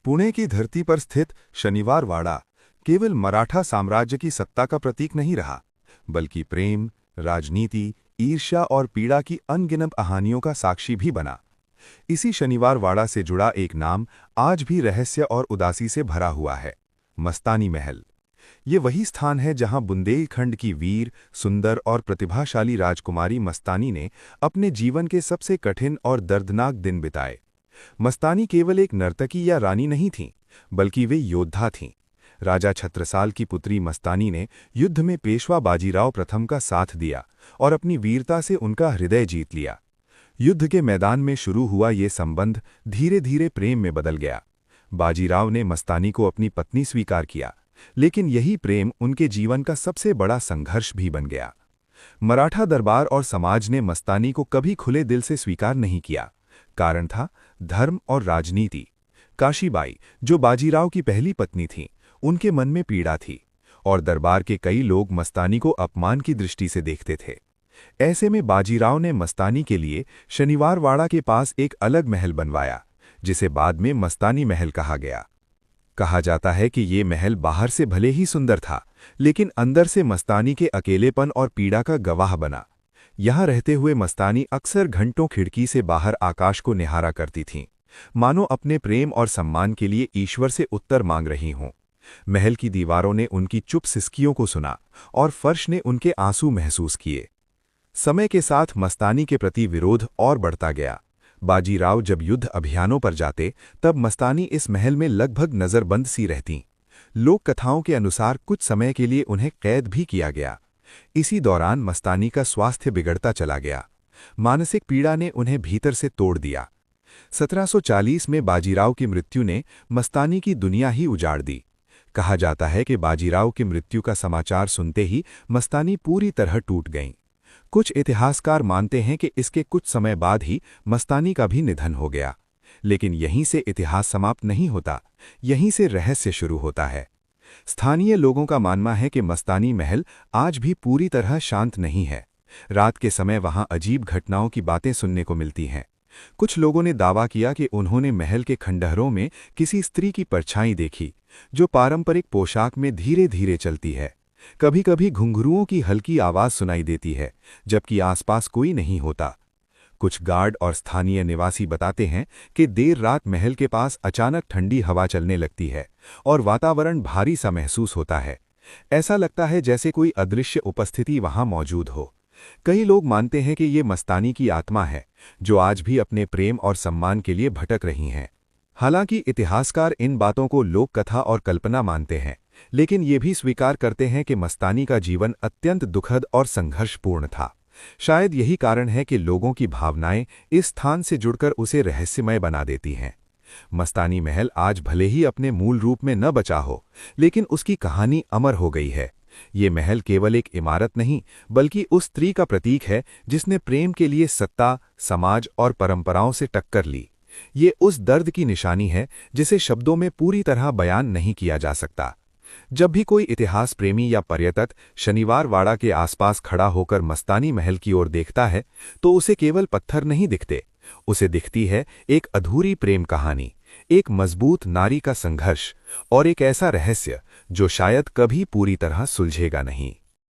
पुणे की धरती पर स्थित शनिवार वाड़ा केवल मराठा साम्राज्य की सत्ता का प्रतीक नहीं रहा, बल्कि प्रेम, राजनीति, ईर्ष्या और पीड़ा की अनगिनत कहानियों का साक्षी भी बना। इसी शनिवार वाड़ा से जुड़ा एक नाम आज भी रहस्य और उदासी से भरा हुआ है, मस्तानी महल। ये वही स्थान है जहां बुंदेलखंड की वीर, सुंदर और प्रतिभाशाली राजकुमारी मस्तानी ने अपने जीवन के सबसे कठिन और दर्दनाक दिन बिताए। मस्तानी केवल एक नर्तकी या रानी नहीं थीं, बल्कि वे योद्धा थीं। राजा छत्रसाल की पुत्री मस्तानी ने युद्ध में पेशवा बाजीराव प्रथम का साथ दिया और अपनी वीरता से उनका हृदय जीत लिया। युद्ध के मैदान में शुरू हुआ ये संबंध धीरे धीरे प्रेम में बदल गया। बाजीराव ने मस्तानी को अपनी पत्नी स्वीकार किया, लेकिन यही प्रेम उनके जीवन का सबसे बड़ा संघर्ष भी बन गया। मराठा दरबार और समाज ने मस्तानी को कभी खुले दिल से स्वीकार नहीं किया। कारण था धर्म और राजनीति। काशीबाई, जो बाजीराव की पहली पत्नी थीं, उनके मन में पीड़ा थी और दरबार के कई लोग मस्तानी को अपमान की दृष्टि से देखते थे। ऐसे में बाजीराव ने मस्तानी के लिए शनिवार वाड़ा के पास एक अलग महल बनवाया, जिसे बाद में मस्तानी महल कहा गया। कहा जाता है कि ये महल बाहर से भले ही सुंदर था, लेकिन अंदर से मस्तानी के अकेलेपन और पीड़ा का गवाह बना। यहाँ रहते हुए मस्तानी अक्सर घंटों खिड़की से बाहर आकाश को निहारा करती थीं, मानो अपने प्रेम और सम्मान के लिए ईश्वर से उत्तर मांग रही हों। महल की दीवारों ने उनकी चुप सिसकियों को सुना और फर्श ने उनके आंसू महसूस किए। समय के साथ मस्तानी के प्रति विरोध और बढ़ता गया। बाजीराव जब युद्ध अभियानों पर जाते, तब मस्तानी इस महल में लगभग नजरबंद सी रहतीं। लोक कथाओं के अनुसार कुछ समय के लिए उन्हें कैद भी किया गया। इसी दौरान मस्तानी का स्वास्थ्य बिगड़ता चला गया। मानसिक पीड़ा ने उन्हें भीतर से तोड़ दिया। 1740 में बाजीराव की मृत्यु ने मस्तानी की दुनिया ही उजाड़ दी। कहा जाता है कि बाजीराव की मृत्यु का समाचार सुनते ही मस्तानी पूरी तरह टूट गईं। कुछ इतिहासकार मानते हैं कि इसके कुछ समय बाद ही मस्तानी का भी निधन हो गया। लेकिन यहीं से इतिहास समाप्त नहीं होता, यहीं से रहस्य शुरू होता है। स्थानीय लोगों का मानना है कि मस्तानी महल आज भी पूरी तरह शांत नहीं है। रात के समय वहां अजीब घटनाओं की बातें सुनने को मिलती हैं। कुछ लोगों ने दावा किया कि उन्होंने महल के खंडहरों में किसी स्त्री की परछाई देखी, जो पारंपरिक पोशाक में धीरे धीरे चलती है। कभी कभी घुंघरुओं की हल्की आवाज सुनाई देती है, जबकि आसपास कोई नहीं होता। कुछ गार्ड और स्थानीय निवासी बताते हैं कि देर रात महल के पास अचानक ठंडी हवा चलने लगती है और वातावरण भारी सा महसूस होता है। ऐसा लगता है जैसे कोई अदृश्य उपस्थिति वहां मौजूद हो। कई लोग मानते हैं कि ये मस्तानी की आत्मा है, जो आज भी अपने प्रेम और सम्मान के लिए भटक रही हैं। हालांकि इतिहासकार इन बातों को लोक कथा और कल्पना मानते हैं, लेकिन ये भी स्वीकार करते हैं कि मस्तानी का जीवन अत्यंत दुखद और संघर्षपूर्ण था। शायद यही कारण है कि लोगों की भावनाएं इस स्थान से जुड़कर उसे रहस्यमय बना देती हैं। मस्तानी महल आज भले ही अपने मूल रूप में न बचा हो, लेकिन उसकी कहानी अमर हो गई है। ये महल केवल एक इमारत नहीं, बल्कि उस स्त्री का प्रतीक है जिसने प्रेम के लिए सत्ता, समाज और परंपराओं से टक्कर ली। ये उस दर्द की निशानी है जिसे शब्दों में पूरी तरह बयान नहीं किया जा सकता। जब भी कोई इतिहास प्रेमी या पर्यटक शनिवार वाड़ा के आसपास खड़ा होकर मस्तानी महल की ओर देखता है, तो उसे केवल पत्थर नहीं दिखते, उसे दिखती है एक अधूरी प्रेम कहानी, एक मजबूत नारी का संघर्ष और एक ऐसा रहस्य जो शायद कभी पूरी तरह सुलझेगा नहीं।